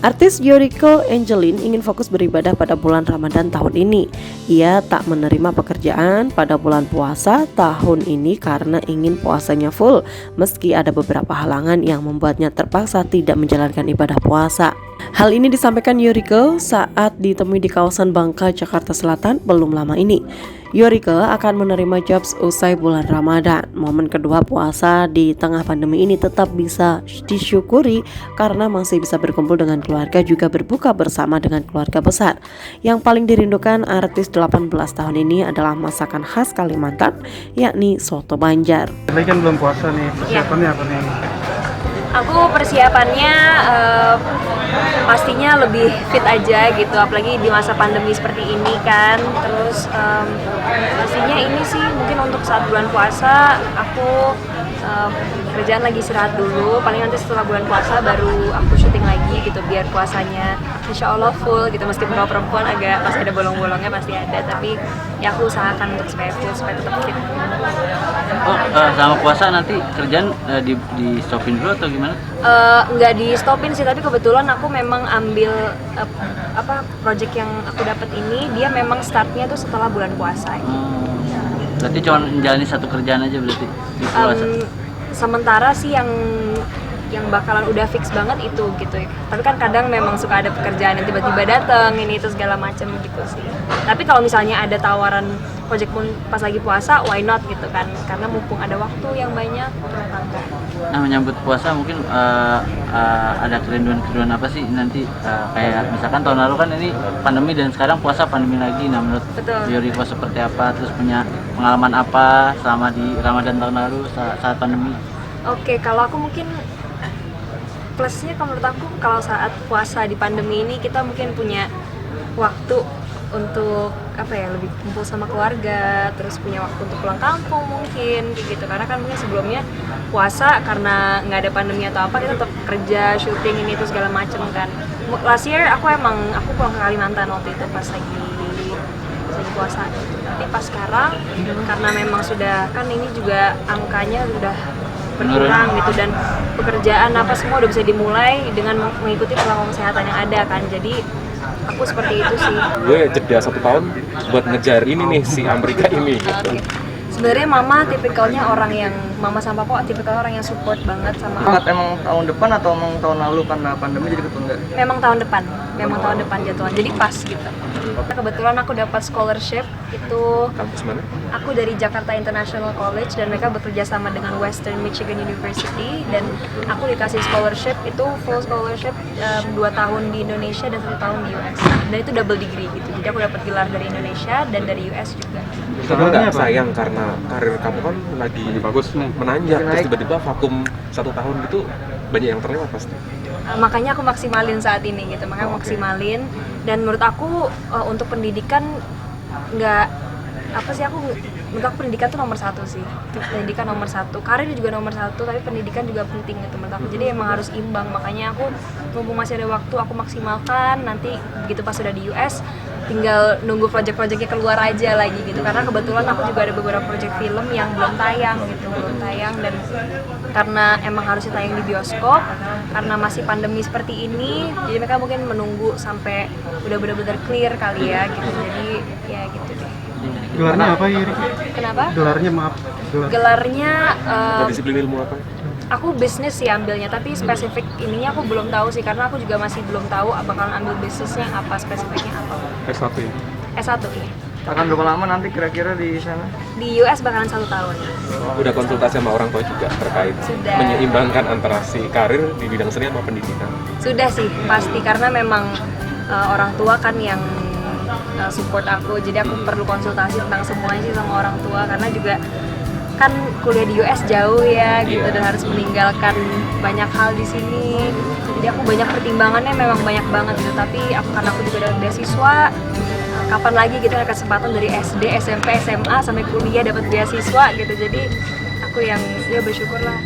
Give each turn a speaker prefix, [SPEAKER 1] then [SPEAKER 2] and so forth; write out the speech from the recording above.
[SPEAKER 1] Artis Yuriko Angelin ingin fokus beribadah pada bulan Ramadan tahun ini. Ia tak menerima pekerjaan pada bulan puasa tahun ini karena ingin puasanya full, meski ada beberapa halangan yang membuatnya terpaksa tidak menjalankan ibadah puasa. Hal ini disampaikan Yuriko saat ditemui di kawasan Bangka, Jakarta Selatan belum lama ini. Yuriko akan menerima jobs usai bulan Ramadan. Momen kedua puasa di tengah pandemi ini tetap bisa disyukuri karena masih bisa berkumpul dengan keluarga, juga berbuka bersama dengan keluarga besar. Yang paling dirindukan artis 18 tahun ini adalah masakan khas Kalimantan, yakni soto Banjar.
[SPEAKER 2] Ini kan belum puasa nih, persiapannya apa nih?
[SPEAKER 3] Aku persiapannya pastinya lebih fit aja gitu, apalagi di masa pandemi seperti ini kan. Terus pastinya ini sih mungkin untuk saat bulan puasa aku kerjaan lagi istirahat dulu, paling nanti setelah bulan puasa baru aku syuting lagi gitu, biar puasanya insya Allah full gitu. Meskipun kalau perempuan agak masih ada bolong-bolongnya pasti ada, tapi ya aku usahakan untuk supaya full, supaya tetap fit.
[SPEAKER 4] Sama puasa nanti kerjaan di stopin dulu atau gimana?
[SPEAKER 3] Nggak di stopin sih, tapi kebetulan aku memang ambil project yang aku dapat ini, dia memang startnya tuh setelah bulan puasa.
[SPEAKER 4] Berarti cuma menjalani satu kerjaan aja berarti di puasa?
[SPEAKER 3] Sementara sih yang bakalan udah fix banget itu gitu ya. Tapi kan kadang memang suka ada pekerjaan yang tiba-tiba datang ini itu segala macam gitu sih. Tapi kalau misalnya ada tawaran project pun pas lagi puasa, why not gitu kan? Karena mumpung ada waktu yang banyak, kenapa enggak?
[SPEAKER 4] Nah, menyambut puasa mungkin ada kerinduan apa sih nanti, kayak misalkan tahun lalu kan ini pandemi dan sekarang puasa pandemi lagi. Nah, menurut Yuriko seperti apa? Terus punya pengalaman apa selama di Ramadan tahun lalu saat pandemi?
[SPEAKER 3] Oke, kalau aku mungkin plusnya kalau menurut aku kalau saat puasa di pandemi ini kita mungkin punya waktu untuk lebih kumpul sama keluarga, terus punya waktu untuk pulang kampung mungkin gitu, karena kan mungkin sebelumnya puasa karena nggak ada pandemi atau apa kita tetap kerja, syuting ini itu segala macem kan. Last year aku pulang ke Kalimantan waktu itu pas lagi puasa gitu. Tapi pas sekarang karena memang sudah kan ini juga angkanya sudah berkurang gitu, dan pekerjaan apa semua udah bisa dimulai dengan mengikuti protokol kesehatan yang ada kan. Jadi aku seperti itu sih.
[SPEAKER 5] Gue jeda 1 tahun buat ngejar ini nih, si Amerika ini gitu.
[SPEAKER 3] Sebenarnya mama sama papa tipikal orang yang support banget sama aku.
[SPEAKER 6] Emang tahun depan atau emang tahun lalu karena pandemi jadi ketunda?
[SPEAKER 3] Memang tahun depan jadwalnya, jadi pas gitu. Kebetulan aku dapat scholarship itu.
[SPEAKER 5] Kampus mana?
[SPEAKER 3] Aku dari Jakarta International College dan mereka bekerja sama dengan Western Michigan University, dan aku dikasih scholarship itu full scholarship 2 tahun di Indonesia dan 1 tahun di US. Dan itu double degree gitu. Jadi aku dapat gelar dari Indonesia dan dari US juga.
[SPEAKER 5] Kamu nggak sayang karena karir kamu kan lagi bagus nih, menanjak, terus tiba-tiba vakum 1 tahun gitu, banyak yang terlewat pasti.
[SPEAKER 3] Makanya aku maksimalin saat ini gitu, maksimalin. Dan menurut aku untuk pendidikan menurut aku pendidikan tuh nomor 1 sih. Pendidikan nomor 1, karir juga nomor 1, tapi pendidikan juga penting gitu menurut aku. Jadi emang harus imbang, makanya aku mumpung masih ada waktu aku maksimalkan. Nanti begitu pas sudah di US tinggal nunggu project-projectnya keluar aja lagi gitu, karena kebetulan aku juga ada beberapa project film yang belum tayang dan karena emang harusnya tayang di bioskop karena masih pandemi seperti ini, jadi mereka mungkin menunggu sampai udah benar-benar clear kali ya gitu. Jadi ya gitu deh.
[SPEAKER 2] Gelarnya apa ya, Riki?
[SPEAKER 3] Kenapa?
[SPEAKER 2] Gelarnya
[SPEAKER 5] Disiplin ilmu apa?
[SPEAKER 3] Aku bisnis sih ambilnya, tapi spesifik ininya aku belum tahu sih, karena aku juga masih belum tahu bakalan ambil bisnisnya apa, spesifiknya apa.
[SPEAKER 2] S1 ya?
[SPEAKER 3] S1 ya.
[SPEAKER 6] Akan berapa lama nanti kira-kira di sana?
[SPEAKER 3] Di US bakalan 1 tahun.
[SPEAKER 5] Udah konsultasi sama orang tua juga terkait menyeimbangkan antara si karir di bidang seni sama pendidikan?
[SPEAKER 3] Sudah sih, pasti, karena memang orang tua kan yang support aku, jadi aku perlu konsultasi tentang semuanya sih sama orang tua, karena juga kan kuliah di US jauh ya gitu, dan harus meninggalkan banyak hal di sini. Jadi aku banyak pertimbangannya, memang banyak banget gitu. Tapi karena aku juga dapat beasiswa, kapan lagi gitu ada kesempatan dari SD, SMP, SMA sampai kuliah dapat beasiswa gitu. Jadi aku yang bersyukur lah.